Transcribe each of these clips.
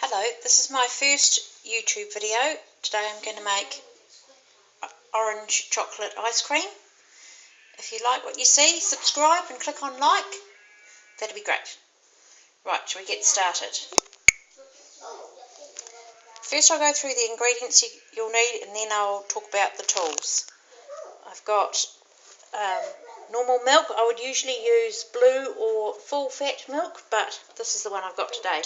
Hello, this is my first YouTube video. Today I'm going to make orange chocolate ice cream. If you like what you see, subscribe and click on like. That'd be great. Right, shall we get started? First I'll go through the ingredients you'll need and then I'll talk about the tools. I've got normal milk. I would usually use blue or full fat milk, but this is the one I've got today.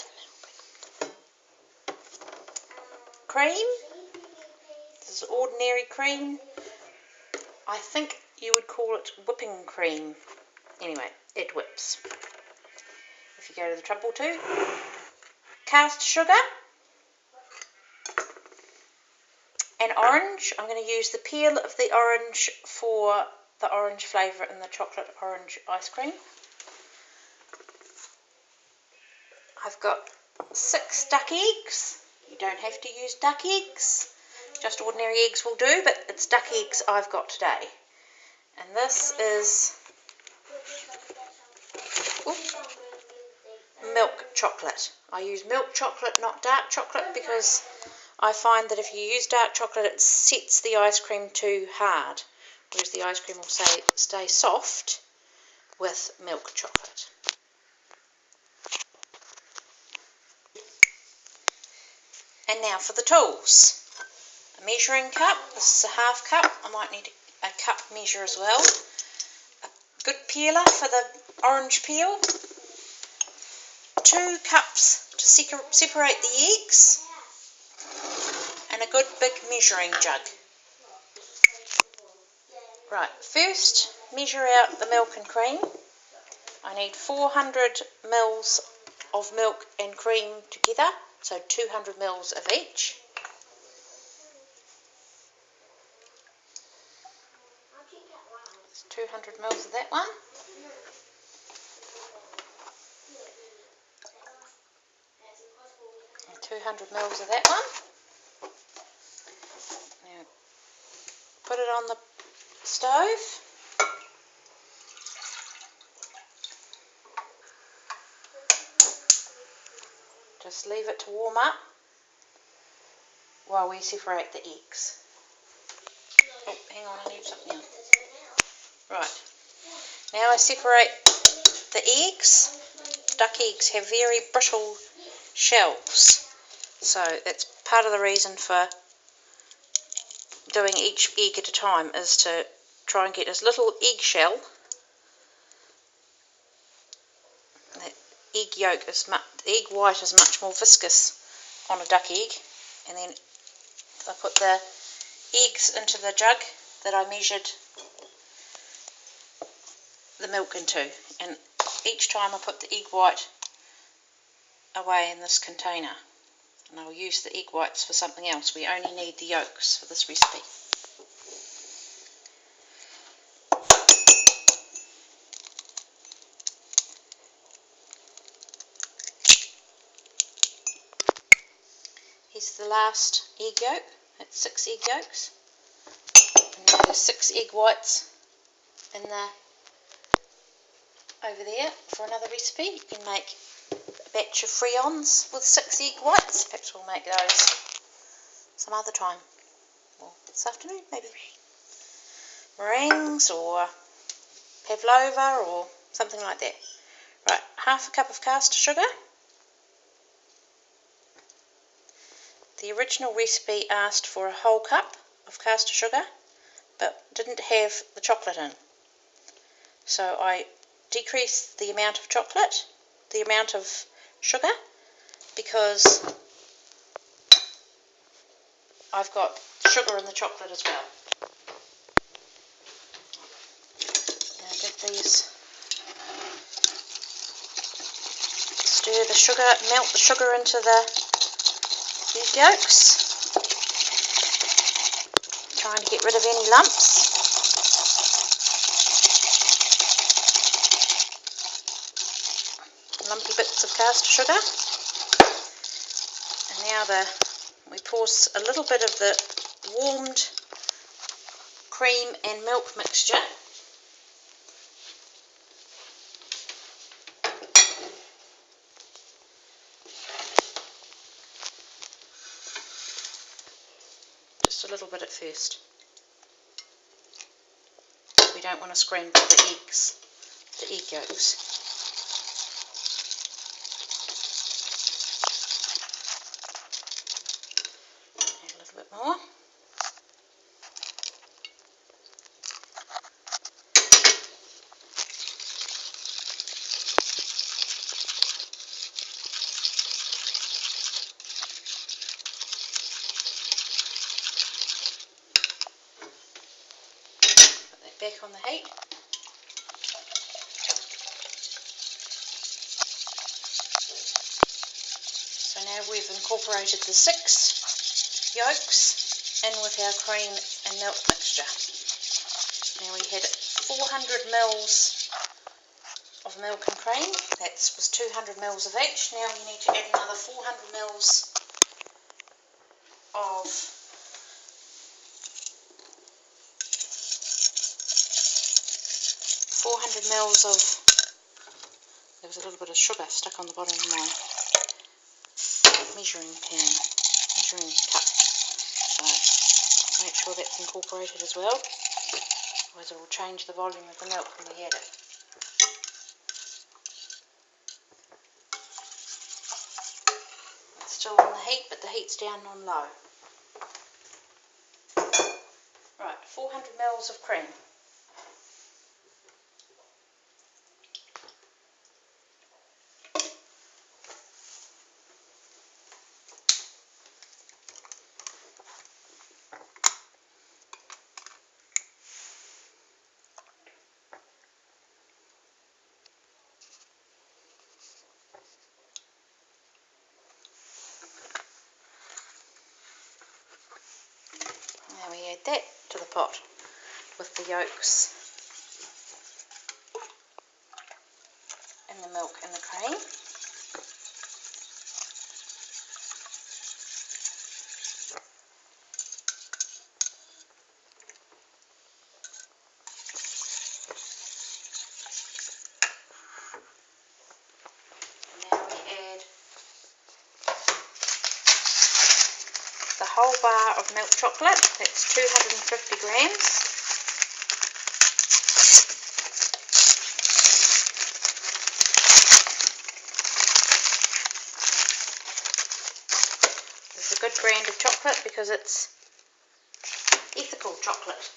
Cream. This is ordinary cream. I think you would call it whipping cream. Anyway, it whips. If you go to the trouble to. Cast sugar. And orange. I'm going to use the peel of the orange for the orange flavour in the chocolate orange ice cream. I've got 6 duck eggs. You don't have to use duck eggs. Just ordinary eggs will do, but it's duck eggs I've got today. And this is milk chocolate. I use milk chocolate, not dark chocolate, because I find that if you use dark chocolate it sets the ice cream too hard, whereas the ice cream will stay soft with milk chocolate. And now for the tools. A measuring cup. This is a half cup. I might need a cup measure as well. A good peeler for the orange peel. 2 cups to separate the eggs. And a good big measuring jug. Right, first measure out the milk and cream. I need 400 mils of milk and cream together, so 200 mils of each. There's 200 mils of that one. And 200 mils of that one. Now, put it on the stove. Just leave it to warm up while we separate the eggs. Oh, hang on, I need something else. Right, now I separate the eggs. Duck eggs have very brittle shells, so that's part of the reason for doing each egg at a time, is to try and get as little eggshell. The egg white is much more viscous on a duck egg, and then I put the eggs into the jug that I measured the milk into, and each time I put the egg white away in this container, and I'll use the egg whites for something else. We only need the yolks for this recipe. Here's the last egg yolk. That's 6 egg yolks. And now there's 6 egg whites in the over there for another recipe. You can make a batch of friands with 6 egg whites. Perhaps we'll make those some other time. Or this afternoon, maybe. Meringues or pavlova or something like that. Right, half a cup of caster sugar. The original recipe asked for a whole cup of caster sugar, but didn't have the chocolate in. So I decreased the amount of sugar, because I've got sugar in the chocolate as well. Now stir the sugar, melt the sugar into the egg yolks, trying to get rid of any lumps. Lumpy bits of caster sugar. And now we pour a little bit of the warmed cream and milk mixture Just a little bit at first. We don't want to scramble the eggs, the egg yolks. Add a little bit more. Put that back on the heat. So now we've incorporated the 6 yolks in with our cream and milk mixture. Now we had 400 mils of milk and cream. That was 200 mils of each. Now we need to add another 400 mils of there was a little bit of sugar stuck on the bottom of my measuring cup. So make sure that's incorporated as well, otherwise it will change the volume of the milk when we add it. It's still on the heat, but the heat's down on low. Right, 400 mils of cream. Now we add that to the pot with the yolks and the milk and the cream. Now we add the whole bar of milk chocolate. That's 250 grams. It's a good brand of chocolate because it's ethical chocolate.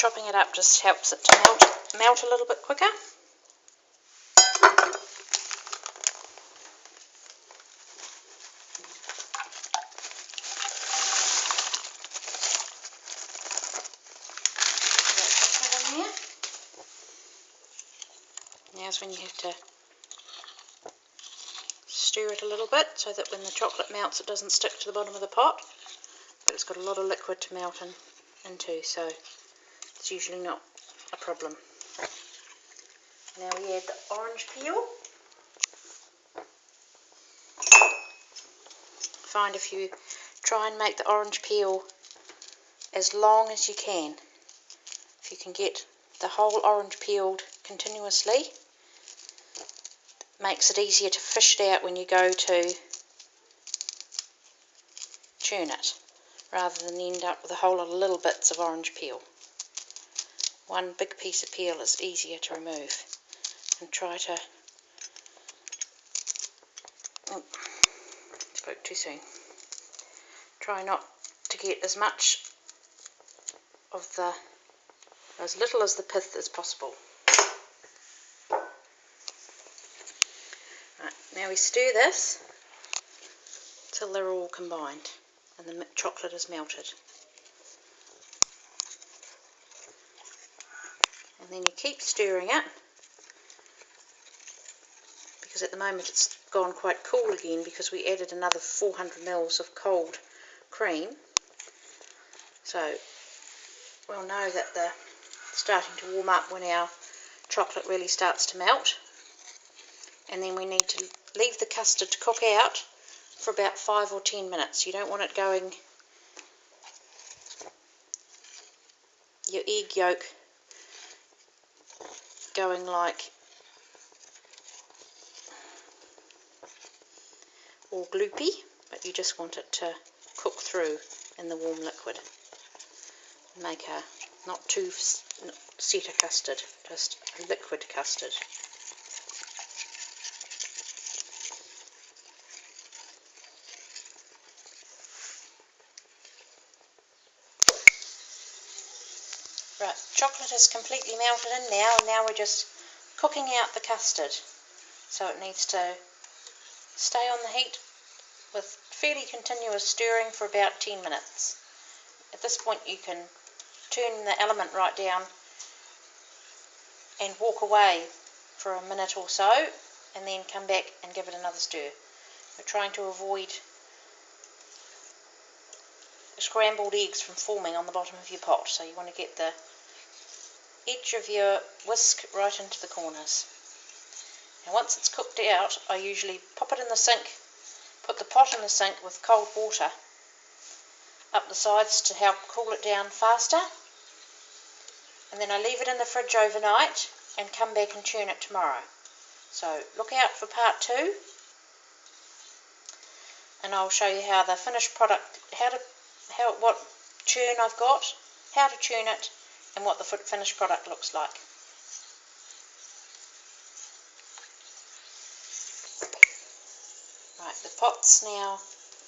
Chopping it up just helps it to melt a little bit quicker. Now's when you have to stir it a little bit so that when the chocolate melts it doesn't stick to the bottom of the pot, but it's got a lot of liquid to melt into, so it's usually not a problem. Now we add the orange peel. Find if you try and make the orange peel as long as you can, if you can get the whole orange peeled continuously, makes it easier to fish it out when you go to churn it, rather than end up with a whole lot of little bits of orange peel. One big piece of peel is easier to remove, and try to, spoke too soon, try not to get as much of as little as the pith as possible. Right, now we stir this till they're all combined and the chocolate is melted. And then you keep stirring it because at the moment it's gone quite cool again because we added another 400 mils of cold cream. So we'll know that they're starting to warm up when our chocolate really starts to melt. And then we need to leave the custard to cook out for about 5 or 10 minutes. You don't want it going, your egg yolk going like all gloopy, but you just want it to cook through in the warm liquid. Make a not too set a custard, just a liquid custard. Right, chocolate is completely melted in now, and now we're just cooking out the custard. So it needs to stay on the heat with fairly continuous stirring for about 10 minutes. At this point you can turn the element right down and walk away for a minute or so, and then come back and give it another stir. We're trying to avoid scrambled eggs from forming on the bottom of your pot, so you want to get the edge of your whisk right into the corners. Now once it's cooked out, I usually pop it in the sink, put the pot in the sink with cold water up the sides to help cool it down faster, and then I leave it in the fridge overnight and come back and churn it tomorrow. So look out for part 2, and I'll show you how the finished product, what churn I've got, how to churn it, and what the finished product looks like. Right, the pot's now,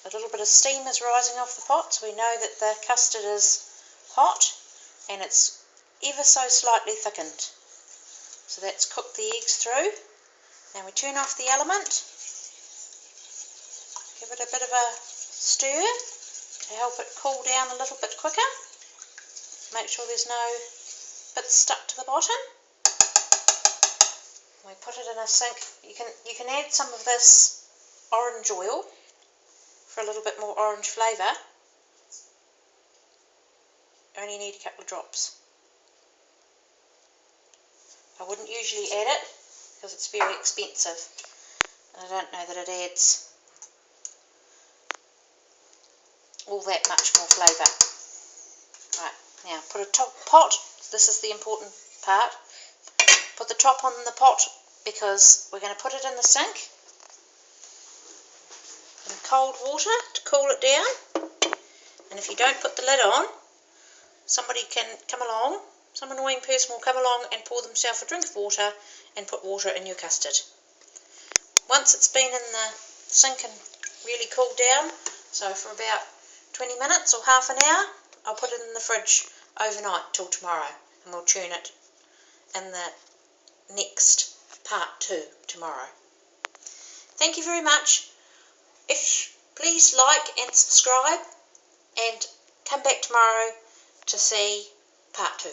a little bit of steam is rising off the pot, so we know that the custard is hot and it's ever so slightly thickened. So that's cooked the eggs through. Now we turn off the element, give it a bit of a stir to help it cool down a little bit quicker. Make sure there's no bits stuck to the bottom. We put it in a sink. You can add some of this orange oil for a little bit more orange flavour. Only need a couple of drops. I wouldn't usually add it because it's very expensive, and I don't know that it adds all that much more flavour. Right, now put a pot, this is the important part, put the top on the pot because we're going to put it in the sink in cold water to cool it down, and if you don't put the lid on, somebody can come along, some annoying person will come along and pour themselves a drink of water and put water in your custard. Once it's been in the sink and really cooled down, so for about 20 minutes or half an hour, I'll put it in the fridge overnight till tomorrow, and we'll churn it in the next part 2 tomorrow. Thank you very much. Please like and subscribe, and come back tomorrow to see part 2.